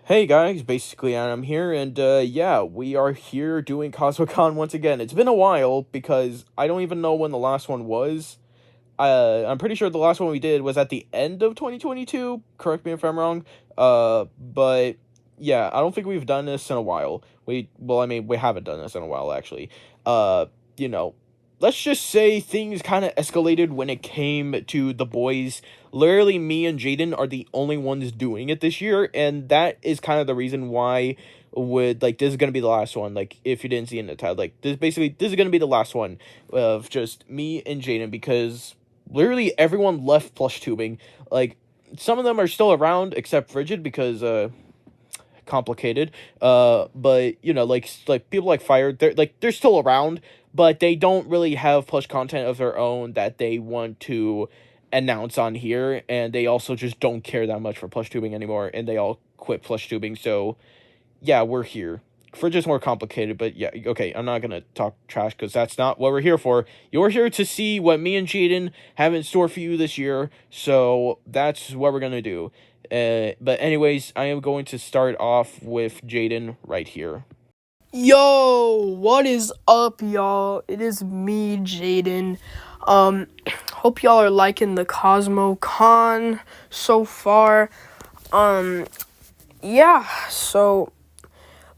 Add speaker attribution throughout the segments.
Speaker 1: Hey guys, basically I'm here, and yeah, we are here doing Cosmo-Con once again. It's been a while because I don't even know when the last one was. I'm pretty sure the last one we did was at the end of 2022. Correct me if I'm wrong. But yeah, I don't think we've done this in a while. We haven't done this in a while actually. You know, let's just say things kind of escalated when it came to the boys. Literally, me and Jaden are the only ones doing it this year, and that is kind of the reason why this is gonna be the last one. Like, if you didn't see in the title, this is gonna be the last one of just me and Jaden, because literally everyone left plush tubing. Like, some of them are still around except Frigid, because complicated. But like people like Fire, they're still around, but they don't really have plush content of their own that they want to announce on here, and they also just don't care that much for plush tubing anymore, and they all quit plush tubing. So yeah, we're here. For just more complicated, but yeah, okay, I'm not gonna talk trash because that's not what we're here for. You're here to see what me and Jaden have in store for you this year, so that's what we're gonna do. But anyways, I am going to start off with Jaden right here.
Speaker 2: Yo, what is up, y'all? It is me, Jaden. Hope y'all are liking the Cosmo-Con so far. Yeah, so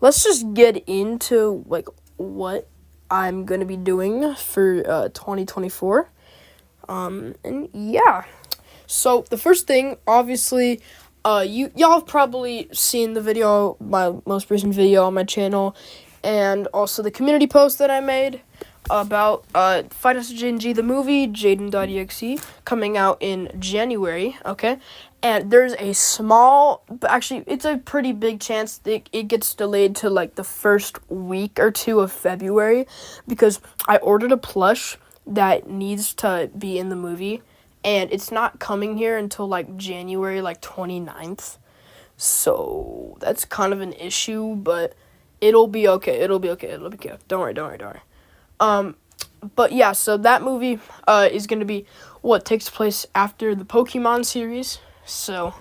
Speaker 2: let's just get into what I'm gonna be doing for 2024. And yeah. So the first thing, obviously, y'all have probably seen the video, my most recent video on my channel, and also the community post that I made about Final Cosmo-Con the movie, Jaden.exe, coming out in January, okay? And there's a small, but actually, it's a pretty big chance that it gets delayed to, like, the first week or two of February, because I ordered a plush that needs to be in the movie, and it's not coming here until, like, January, 29th. So that's kind of an issue, but it'll be okay. It'll be okay. Don't worry. But yeah, so that movie is going to be what takes place after the Pokemon series. So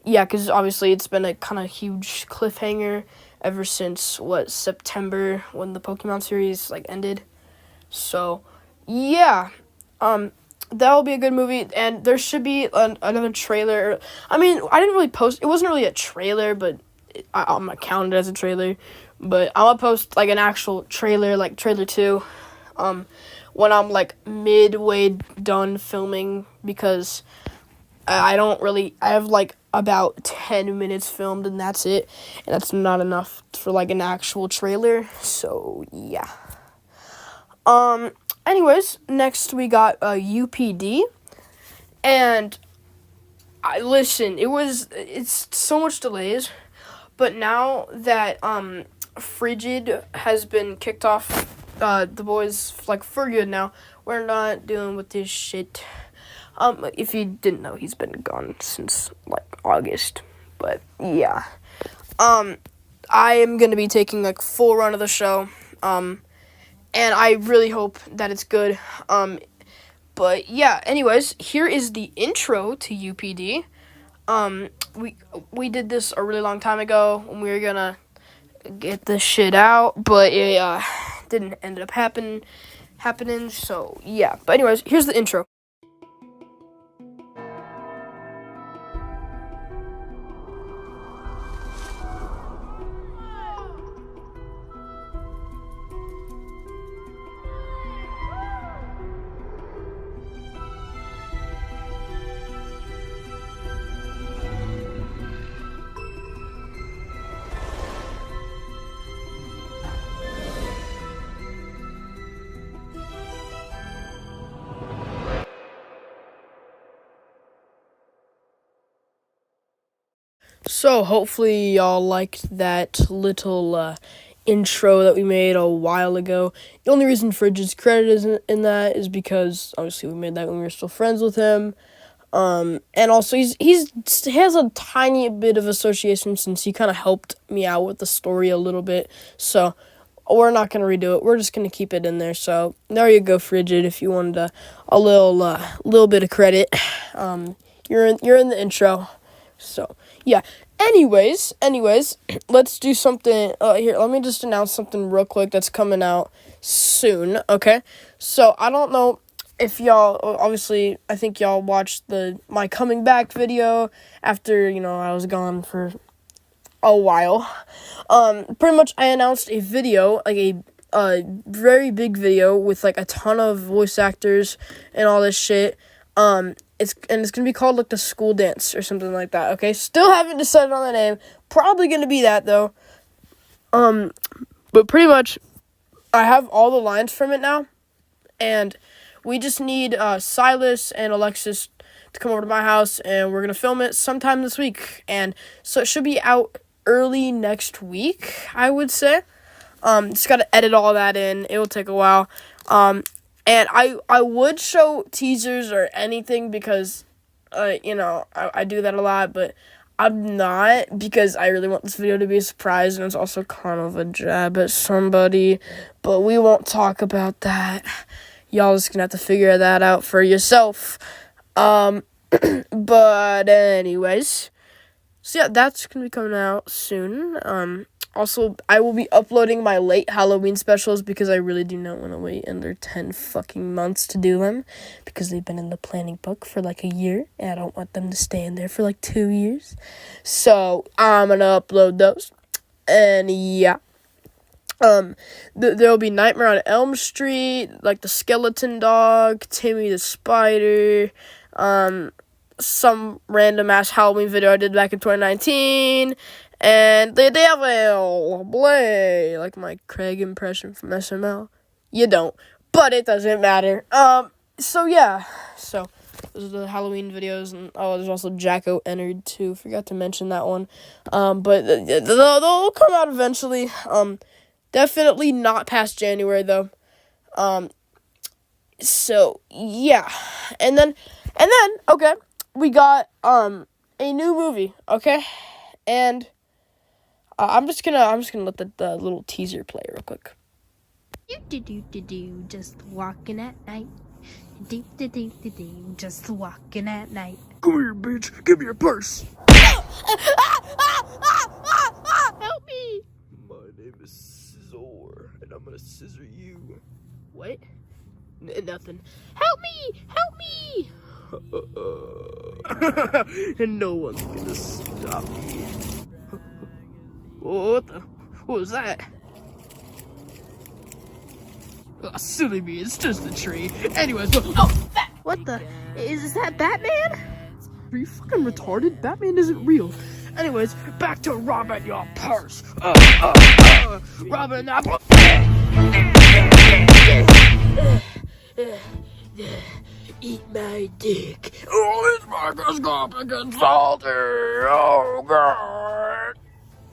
Speaker 2: yeah, because obviously it's been a kind of huge cliffhanger ever since September, when the Pokemon series ended. So yeah, that'll be a good movie, and there should be another trailer. I mean, I didn't really post. It wasn't really a trailer, but I'm gonna count it as a trailer. But I'm gonna post an actual trailer, trailer 2, when I'm midway done filming, because I have about 10 minutes filmed, and that's it, and that's not enough for an actual trailer. So yeah. Anyways, next we got UPD, and it's so much delays, but now that Frigid has been kicked off, the boys for good now. We're not dealing with this shit. If you didn't know, he's been gone since August, but yeah. I am gonna be taking full run of the show. And I really hope that it's good. But yeah, anyways, here is the intro to UPD. We did this a really long time ago when we were gonna get this shit out, but it didn't end up happening. So yeah. But anyways, here's the intro. So hopefully y'all liked that little intro that we made a while ago. The only reason Fridge's credit isn't in that is because obviously we made that when we were still friends with him. And also he has a tiny bit of association since he kind of helped me out with the story a little bit. So we're not gonna redo it. We're just gonna keep it in there. So there you go, Frigid. If you wanted a little bit of credit, you're in the intro. So Yeah. Anyways, let's do something. Here, let me just announce something real quick that's coming out soon. Okay. So I don't know if y'all, obviously, I think y'all watched my coming back video after I was gone for a while. Pretty much I announced a video, like a very big video with like a ton of voice actors and all this shit. It's gonna be called like the school dance or something like that. Okay, still haven't decided on the name. Probably gonna be that though. But pretty much, I have all the lines from it now, and we just need Silas and Alexis to come over to my house, and we're gonna film it sometime this week. And so it should be out early next week, I would say. Just gotta edit all that in. It will take a while. And I would show teasers or anything because, I do that a lot, but I'm not because I really want this video to be a surprise, and it's also kind of a jab at somebody, but we won't talk about that. Y'all just gonna have to figure that out for yourself. But anyways, so yeah, that's gonna be coming out soon. Also, I will be uploading my late Halloween specials because I really do not want to wait another 10 fucking months to do them because they've been in the planning book for like a year and I don't want them to stay in there for like 2 years. So, I'm going to upload those. And yeah. There'll be Nightmare on Elm Street, like the Skeleton Dog, Timmy the Spider, some random ass Halloween video I did back in 2019. And the devil, Blay, like my Craig impression from SML. You don't, but it doesn't matter. So yeah, so those are the Halloween videos, and there's also Jacko entered too. Forgot to mention that one. But they'll come out eventually. Definitely not past January though. So yeah, and then okay, we got a new movie. Okay, and. I'm just gonna let the little teaser play real quick.
Speaker 3: Do, just walking at night. Do, just walking at night.
Speaker 2: Come here, bitch. Give me your purse.
Speaker 3: Help me!
Speaker 1: My name is Scizor, and I'm gonna scissor you.
Speaker 2: What? Nothing.
Speaker 3: Help me! Help me!
Speaker 2: And no one's gonna stop me. What was that? Oh, silly me, it's just a tree. Anyways,
Speaker 3: What the? Is that Batman?
Speaker 2: Are you fucking retarded? Batman isn't real. Anyways, back to robbing your purse. Robbing that. Eat my dick. Oh, it's microscopic and salty. Oh, God.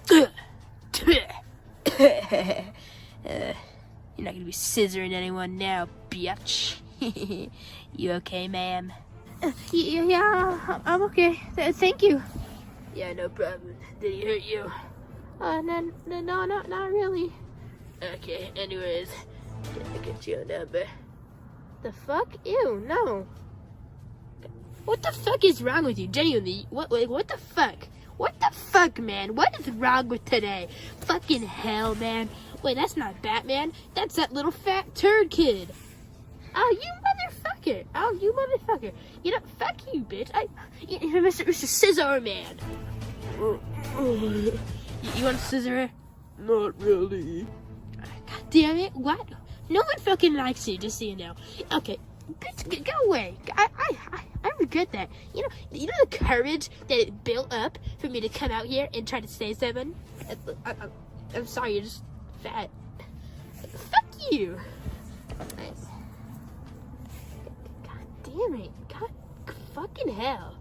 Speaker 3: You're not gonna be scissoring anyone now, bitch. You okay, ma'am? Yeah, I'm okay. Thank you.
Speaker 2: Yeah, no problem. Did he hurt you?
Speaker 3: No, not really.
Speaker 2: Okay, anyways, can I get your number?
Speaker 3: The fuck? Ew, no. What the fuck is wrong with you? Genuinely, what the fuck? What the fuck, man? What is wrong with today? Fucking hell, man. Wait, that's not Batman. That's that little fat turd kid. Oh, you motherfucker. Oh, you motherfucker. You know, fuck you, bitch. Mr. Scizor, man. You want to scissor her?
Speaker 2: Not really.
Speaker 3: God damn it. What? No one fucking likes you, just so you know. Okay. Bitch, go away. I regret that. You know the courage that it built up for me to come out here and try to say something? I'm sorry, you're just fat. Fuck you. God damn it. God fucking hell.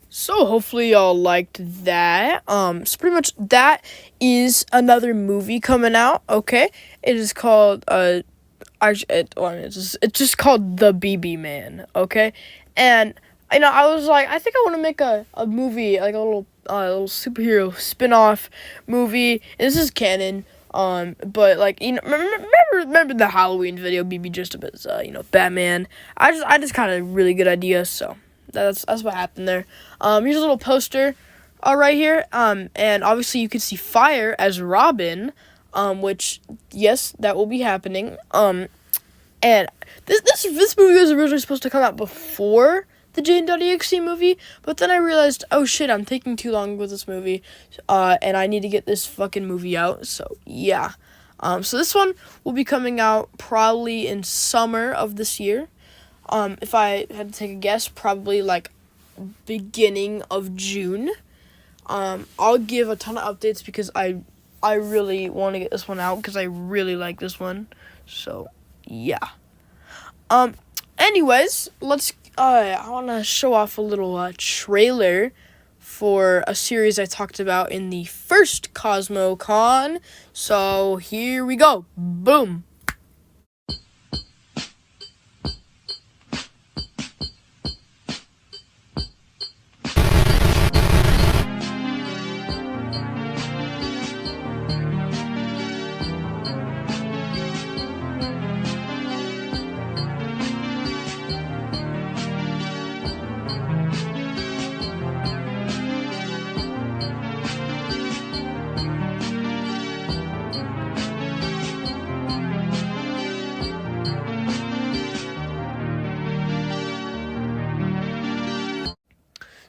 Speaker 2: So hopefully y'all liked that. So pretty much that is another movie coming out. Okay, it is called it's just called The BB Man. Okay, and I was like, I think I want to make a movie, like a little superhero spin-off movie. And this is canon. But like, remember the Halloween video, BB just as Batman. I just kind of really good idea. So that's what happened there. Here's a little poster, right here. And obviously you can see Fire as Robin. Which yes, that will be happening. And this movie was originally supposed to come out before the Jaden.exe movie, but then I realized, oh shit, I'm taking too long with this movie, and I need to get this fucking movie out, so yeah. So this one will be coming out probably in summer of this year. If I had to take a guess, probably like beginning of June. I'll give a ton of updates because I really want to get this one out because I really like this one, so yeah. Anyways, let's I want to show off a little trailer for a series I talked about in the first Cosmo-Con. So here we go. Boom.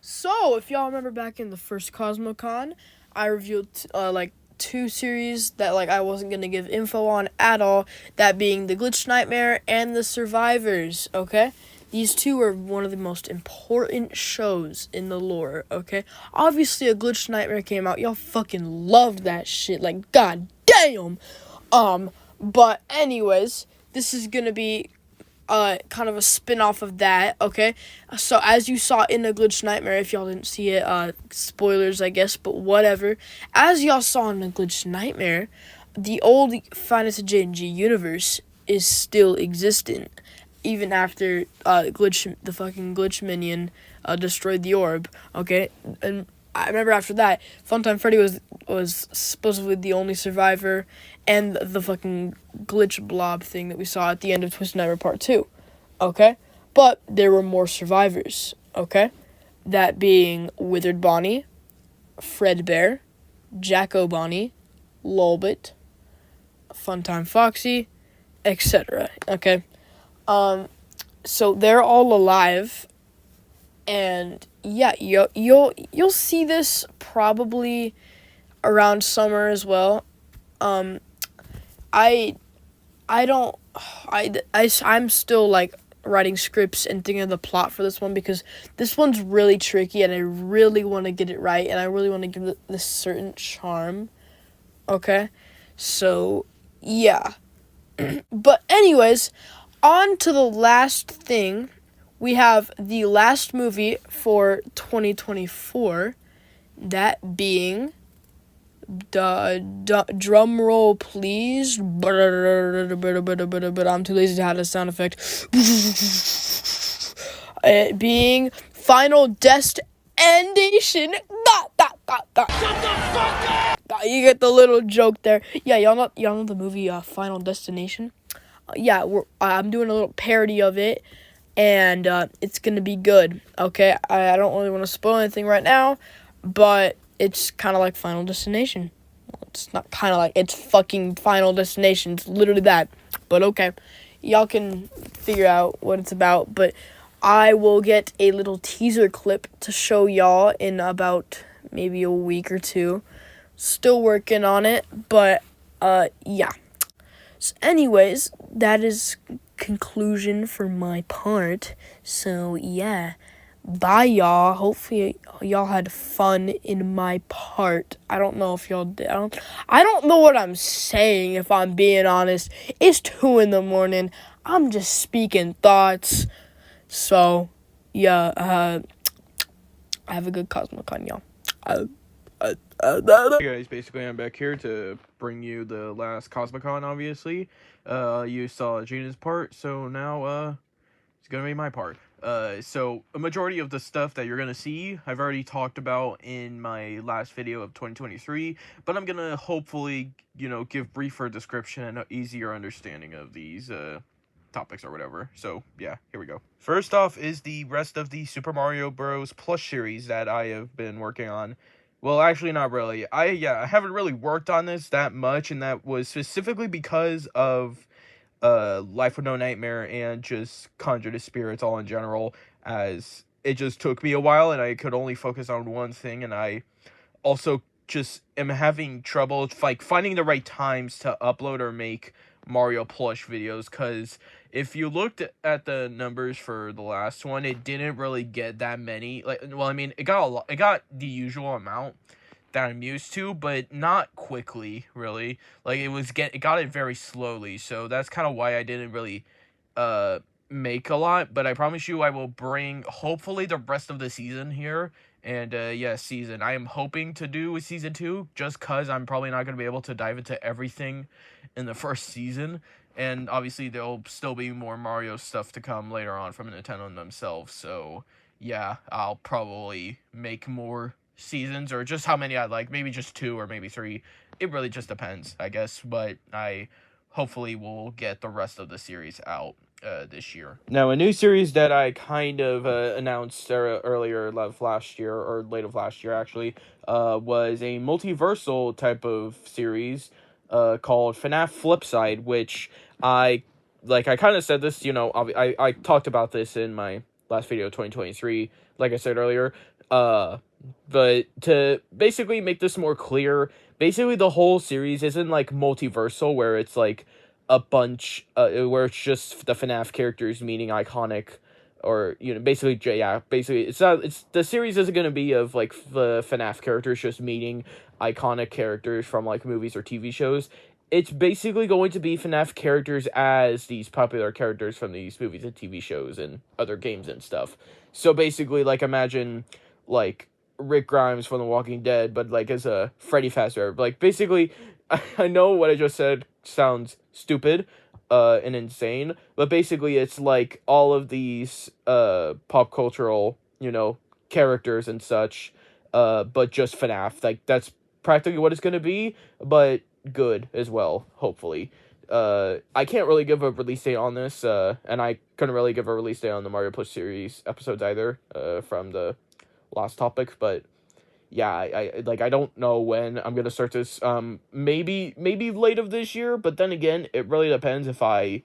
Speaker 2: So, if y'all remember back in the first Cosmo-Con, I revealed like 2 series that like I wasn't gonna give info on at all. That being the Glitch Nightmare and the Survivors. Okay, these 2 are one of the most important shows in the lore. Okay, obviously a Glitch Nightmare came out. Y'all fucking loved that shit. Like god damn. But anyways, this is gonna be kind of a spin-off of that, okay? So as you saw in the Glitch Nightmare, if y'all didn't see it, spoilers I guess, but whatever. As y'all saw in the Glitch Nightmare, the old Final Cosmo-Con universe is still existent, even after the fucking Glitch Minion destroyed the orb, okay? And I remember after that, Funtime Freddy was supposedly the only survivor, and the fucking glitch blob thing that we saw at the end of Twisted Nightmare Part 2, okay? But there were more survivors, okay? That being Withered Bonnie, Fredbear, Jacko Bonnie, Lolbit, Funtime Foxy, etc., okay? So they're all alive, and yeah, you'll see this probably around summer as well. I'm still like writing scripts and thinking of the plot for this one because this one's really tricky and I really want to get it right and I really want to give it this certain charm. Okay, so yeah. But anyways, on to the last thing. We have the last movie for 2024, that being drum roll please. But I'm too lazy to have a sound effect. It being Final Destination. You get the little joke there. Yeah, y'all know the movie Final Destination. Yeah, I'm doing a little parody of it, and it's gonna be good. Okay, I don't really want to spoil anything right now, but it's kind of like Final Destination. Well, it's not kind of like, it's fucking Final Destination. It's literally that. But okay, y'all can figure out what it's about. But I will get a little teaser clip to show y'all in about maybe a week or 2. Still working on it, but yeah. So anyways, that is conclusion for my part. So yeah. Bye, y'all. Hopefully y'all had fun in my part. I don't know if y'all did. I don't know what I'm saying, if I'm being honest. It's 2 a.m. I'm just speaking thoughts. So, yeah, have a good Cosmo-Con, y'all.
Speaker 1: Hey guys, basically I'm back here to bring you the last Cosmic-Con, obviously. You saw Jaden's part, so now, it's gonna be my part. So a majority of the stuff that you're gonna see, I've already talked about in my last video of 2023, but I'm gonna hopefully, give briefer description and an easier understanding of these, topics or whatever. So yeah, here we go. First off is the rest of the Super Mario Bros. Plush series that I have been working on. Well, actually, not really. I haven't really worked on this that much, and that was specifically because of Life with No Nightmare and just Conjure the Spirits all in general, as it just took me a while and I could only focus on one thing, and I also just am having trouble like finding the right times to upload or make Mario Plush videos, because if you looked at the numbers for the last one, it didn't really get that many. It got the usual amount that I'm used to, but not quickly, really. Like, it got it very slowly, so that's kind of why I didn't really make a lot. But I promise you I will bring hopefully the rest of the season here. And season, I am hoping to do a season 2, just cause I'm probably not going to be able to dive into everything in the first season. And obviously there'll still be more Mario stuff to come later on from Nintendo themselves, so yeah, I'll probably make more seasons, or just how many I'd like, maybe just 2 or maybe 3. It really just depends, I guess, but I hopefully will get the rest of the series out this year. Now, a new series that I kind of announced earlier last year, or late of last year actually, was a multiversal type of series called FNAF Flipside, which I kind of said this, I talked about this in my last video, 2023, like I said earlier, but to basically make this more clear, basically the whole series isn't like multiversal, where it's like a bunch, where it's just the FNAF characters meeting iconic, or, basically the series isn't going to be of like the FNAF characters just meeting iconic characters from like movies or TV shows. It's basically going to be FNAF characters as these popular characters from these movies and TV shows and other games and stuff. So basically, like, imagine, like, Rick Grimes from The Walking Dead, but, like, as a Freddy Fazbear. Like, basically, I know what I just said sounds stupid and insane, but basically it's like all of these pop cultural, characters and such, but just FNAF. Like, that's practically what it's going to be, but good as well, hopefully. I can't really give a release date on this, and I couldn't really give a release date on the Mario Plus series episodes either, from the last topic, but yeah, I don't know when I'm gonna start this. Maybe late of this year, but then again, it really depends if I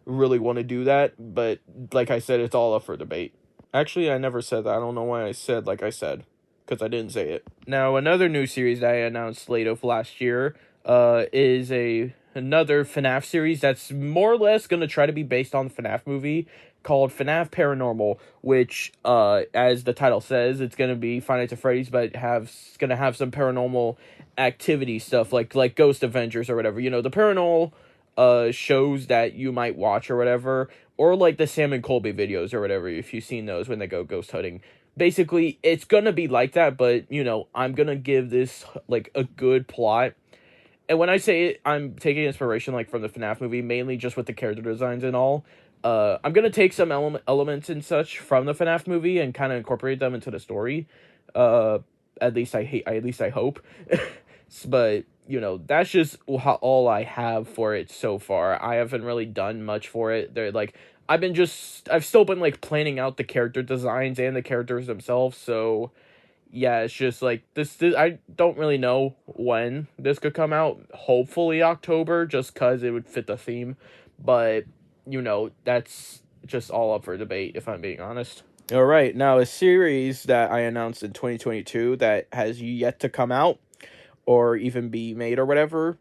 Speaker 1: really want to do that. But like I said, it's all up for debate. Actually, I never said that. I don't know why I said like I said, because I didn't say it. Now, another new series that I announced late of last year is another FNAF series that's more or less going to try to be based on the FNAF movie, called FNAF Paranormal, which, as the title says, it's going to be Five Nights at Freddy's, but going to have some paranormal activity stuff, like Ghost Adventures or whatever. The paranormal shows that you might watch or whatever, or like the Sam and Colby videos or whatever, if you've seen those when they go ghost hunting. Basically, it's going to be like that, but, I'm going to give this, like, a good plot. And when I say it, I'm taking inspiration, like, from the FNAF movie, mainly just with the character designs and all. I'm going to take some elements and such from the FNAF movie and kind of incorporate them into the story. At least I hope. But, that's just all I have for it so far. I haven't really done much for it. I've still been, like, planning out the character designs and the characters themselves, so yeah, it's just, like, this I don't really know when this could come out. Hopefully October, just because it would fit the theme, but, that's just all up for debate, if I'm being honest. Alright, now a series that I announced in 2022 that has yet to come out, or even be made or whatever,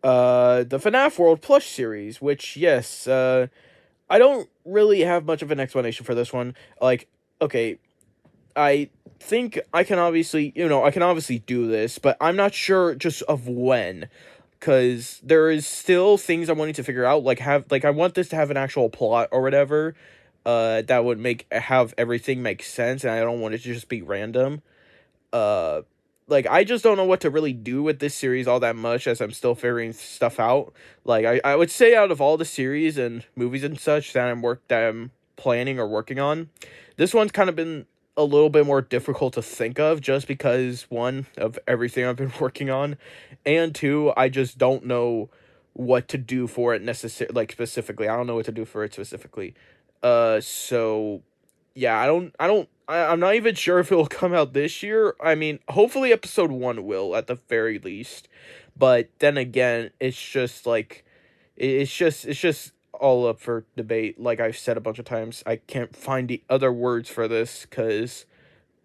Speaker 1: the FNAF World Plush series, which, yes, I don't really have much of an explanation for this one. Like, okay, I think I can obviously do this, but I'm not sure just of when, because there is still things I'm wanting to figure out, I want this to have an actual plot or whatever, that would have everything make sense, and I don't want it to just be random. I just don't know what to really do with this series all that much, as I'm still figuring stuff out. I would say out of all the series and movies and such that I'm planning or working on. This one's kind of been a little bit more difficult to think of, just because, one, of everything I've been working on, and two, I just don't know what to do for it specifically. I don't know what to do for it specifically. So yeah, I'm not even sure if it will come out this year. I mean, hopefully episode 1 will, at the very least. But then again, it's just like it's just all up for debate. Like I've said a bunch of times, I can't find the other words for this because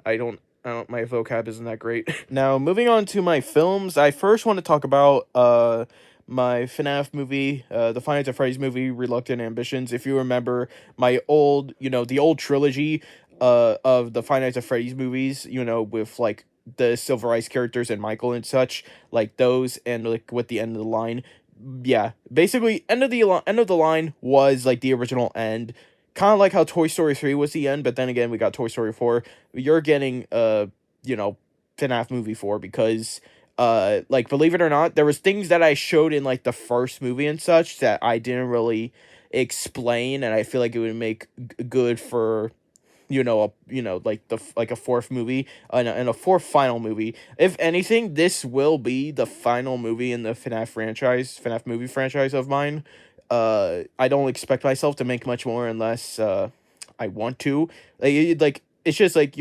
Speaker 1: my vocab isn't that great. Now, moving on to my films, I first want to talk about my FNAF movie, the Final Cosmo movie, Reluctant Ambitions. If you remember my the old trilogy of the Final Cosmo movies, with like the Silver Ice characters and Michael and such, like those, and like with the end of the line. Yeah, basically end of the line was like the original end. Kind of like how Toy Story 3 was the end, but then again, we got Toy Story 4. You're getting, FNAF movie 4 because, like, believe it or not, there was things that I showed in, like, the first movie and such that I didn't really explain, and I feel like it would make good for, like a fourth movie and a fourth final movie. If anything, this will be the final movie in the FNAF movie franchise of mine. I don't expect myself to make much more unless I want to. It's just like,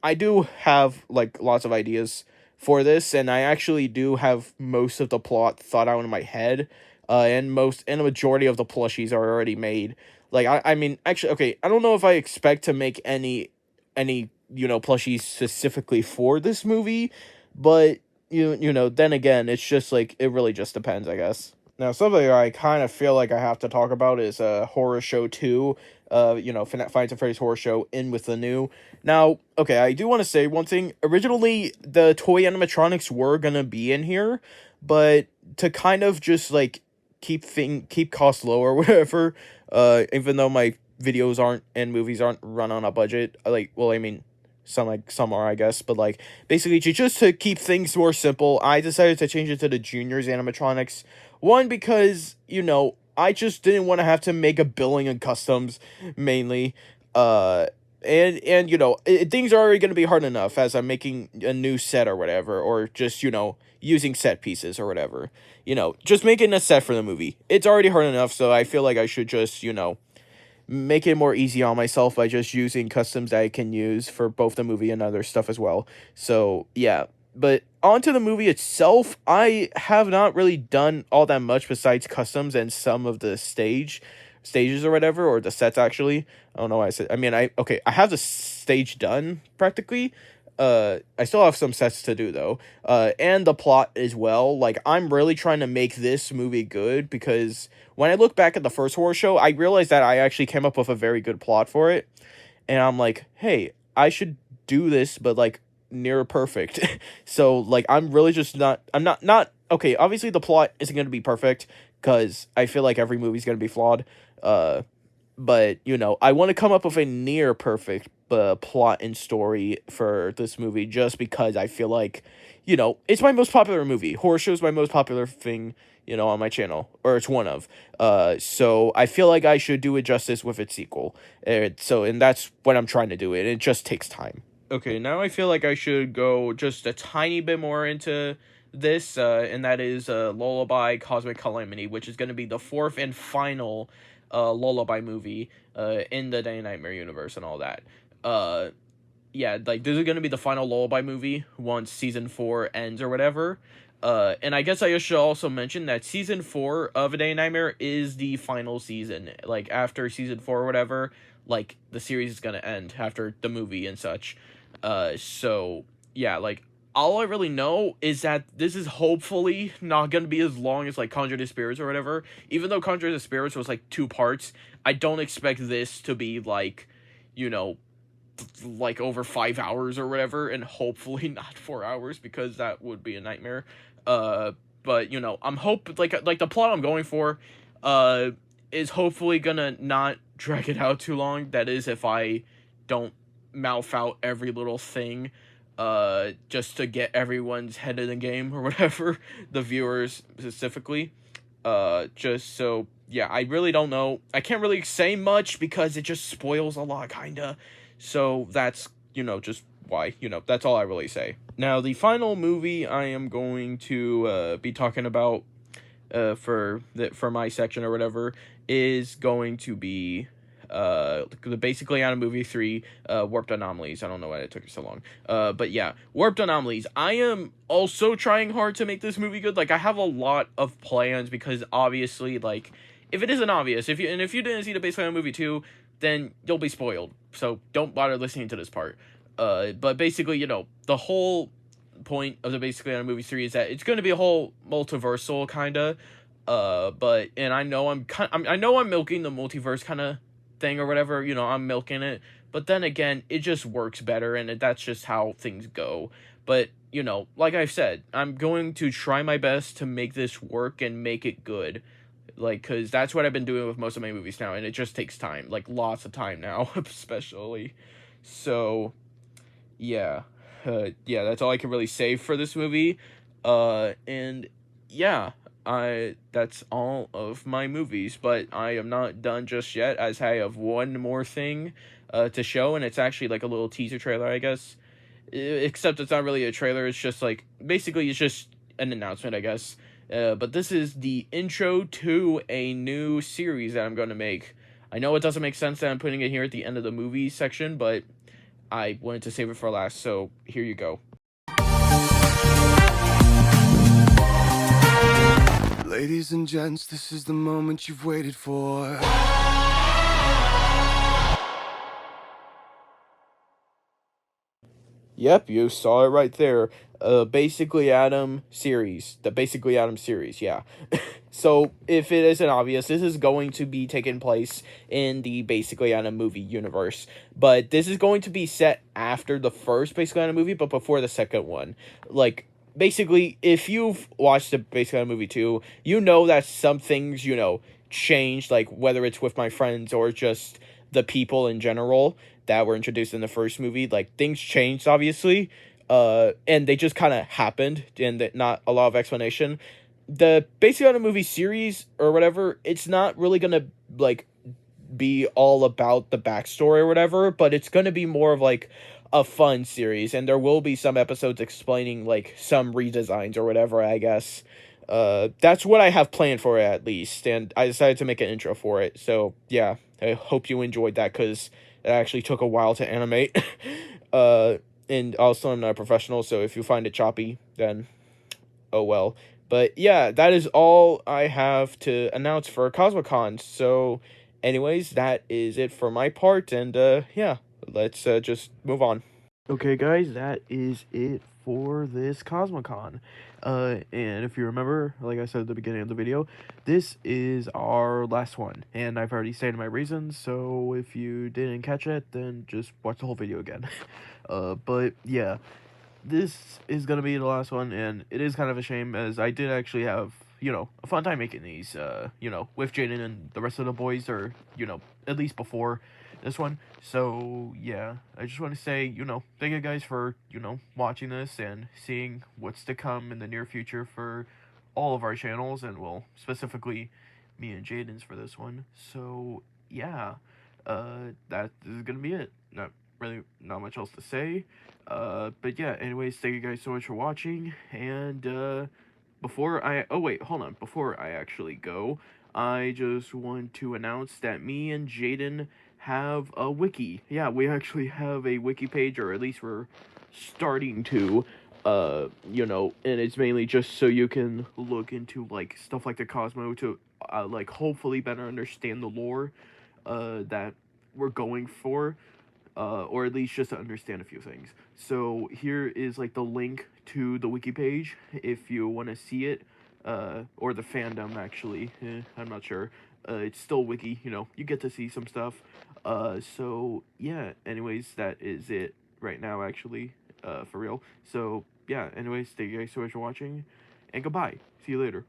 Speaker 1: I do have like lots of ideas for this, and I actually do have most of the plot thought out in my head. And a majority of the plushies are already made. Like I mean, actually, okay, I don't know if I expect to make any plushies specifically for this movie, but then again, it's just like it really just depends, I guess. Now, something I kind of feel like I have to talk about is Horror Show 2, FNAF Finds and Freddy's Horror Show In With the New. Now, okay, I do want to say one thing. Originally, the toy animatronics were going to be in here, but to kind of just, like, keep costs low or whatever, even though my videos and movies aren't run on a budget, some are, I guess, but like basically just to keep things more simple, I decided to change it to the Juniors animatronics. One, because I just didn't want to have to make a billing and customs mainly, and things are already going to be hard enough as I'm making a new set or whatever, or just using set pieces or whatever, just making a set for the movie. It's already hard enough, so I feel like I should just make it more easy on myself by just using customs that I can use for both the movie and other stuff as well. So, yeah. But onto the movie itself, I have not really done all that much besides customs and some of the stages or whatever, or the sets actually. I don't know why I said, I have the stage done practically. I still have some sets to do though. And the plot as well. Like, I'm really trying to make this movie good because when I look back at the first horror show, I realized that I actually came up with a very good plot for it. And I'm like, hey, I should do this, but like near perfect. So like, I'm really just I'm not okay. Obviously the plot isn't going to be perfect because I feel like every movie's going to be flawed. But I want to come up with a near perfect plot and story for this movie just because I feel like, it's my most popular movie. Horror show is my most popular thing, on my channel, or it's one of. So I feel like I should do it justice with its sequel. And that's what I'm trying to do. It just takes time. Okay, now I feel like I should go just a tiny bit more into this, and that is Lullabi Cosmic Calamity, which is going to be the fourth and final Lullabi movie in the Day and Nightmare universe and all that. Yeah, like, this is going to be the final Lullabi movie once Season 4 ends or whatever. And I guess I should also mention that Season 4 of A Day and Nightmare is the final season. Like, after Season 4 or whatever, like, the series is going to end after the movie and such. So, yeah, like, all I really know is that this is hopefully not going to be as long as, like, Conjure the Spirits or whatever. Even though Conjure the Spirits was, like, 2 parts, I don't expect this to be, like, like, over 5 hours or whatever, and hopefully not 4 hours, because that would be a nightmare. But, I'm like, the plot I'm going for, is hopefully gonna not drag it out too long. That is, if I don't mouth out every little thing, just to get everyone's head in the game or whatever, the viewers specifically, just so, yeah, I really don't know. I can't really say much because it just spoils a lot, kinda. So that's, just why, that's all I really say. Now, the final movie I am going to be talking about for my section or whatever is going to be the basically out of movie 3, Warped Anomalies. I don't know why it took so long. But yeah, Warped Anomalies. I am also trying hard to make this movie good. Like, I have a lot of plans because obviously, like, if it isn't obvious, if you didn't see the basically out of movie 2, then you'll be spoiled. So don't bother listening to this part. But basically, the whole point of the basically on movie 3 is that it's going to be a whole multiversal kind of but and I know I'm milking the multiverse kind of thing or whatever, I'm milking it, but then again it just works better, and that's just how things go. But like I've said, I'm going to try my best to make this work and make it good, like, because that's what I've been doing with most of my movies now, and it just takes time, like lots of time now. Especially so yeah. Yeah, that's all I can really say for this movie. And yeah, that's all of my movies, but I am not done just yet, as I have one more thing to show, and it's actually like a little teaser trailer, I guess. Except it's not really a trailer, it's just like, basically it's just an announcement, I guess. But this is the intro to a new series that I'm going to make. I know it doesn't make sense that I'm putting it here at the end of the movie section, but I wanted to save it for last, so here you go.
Speaker 4: Ladies and gents, this is the moment you've waited for.
Speaker 1: Yep, you saw it right there. Basically Adam series. The Basically Adam series, yeah. So, if it isn't obvious, this is going to be taking place in the Basically Adam movie universe. But this is going to be set after the first Basically Adam movie, but before the second one. Like, basically, if you've watched the Basically Adam movie 2, you know that some things, changed, like, whether it's with my friends or just the people in general that were introduced in the first movie. Like, things changed, obviously, and they just kind of happened, and not a lot of explanation. The Basically on a movie series or whatever, it's not really gonna like be all about the backstory or whatever, but it's gonna be more of like a fun series, and there will be some episodes explaining like some redesigns or whatever, I guess. That's what I have planned for it, at least, and I decided to make an intro for it. So yeah, I hope you enjoyed that, because it actually took a while to animate. And also I'm not a professional, so if you find it choppy, then oh well. But yeah, that is all I have to announce for Cosmo-Con. So anyways, that is it for my part, and yeah, let's just move on. Okay guys, that is it for this Cosmo-Con. And if you remember, like I said at the beginning of the video, this is our last one, and I've already stated my reasons, so if you didn't catch it, then just watch the whole video again. But yeah, this is gonna be the last one, and it is kind of a shame, as I did actually have, a fun time making these, with Jaden and the rest of the boys, or, at least before this one. So, yeah, I just want to say, thank you guys for, watching this and seeing what's to come in the near future for all of our channels, and, well, specifically me and Jaden's for this one. So, yeah, that is gonna be it. Not much else to say. But yeah, anyways, thank you guys so much for watching, and, before I actually go, I just want to announce that me and Jaden have a wiki. Yeah, we actually have a wiki page, or at least we're starting to, and it's mainly just so you can look into, like, stuff like the Cosmo to, like, hopefully better understand the lore, that we're going for, or at least just to understand a few things. So here is like the link to the wiki page if you want to see it, or the fandom actually. I'm not sure. It's still wiki, you get to see some stuff. So yeah, anyways, that is it right now actually, for real. So yeah, anyways, thank you guys so much for watching, and goodbye. See you later.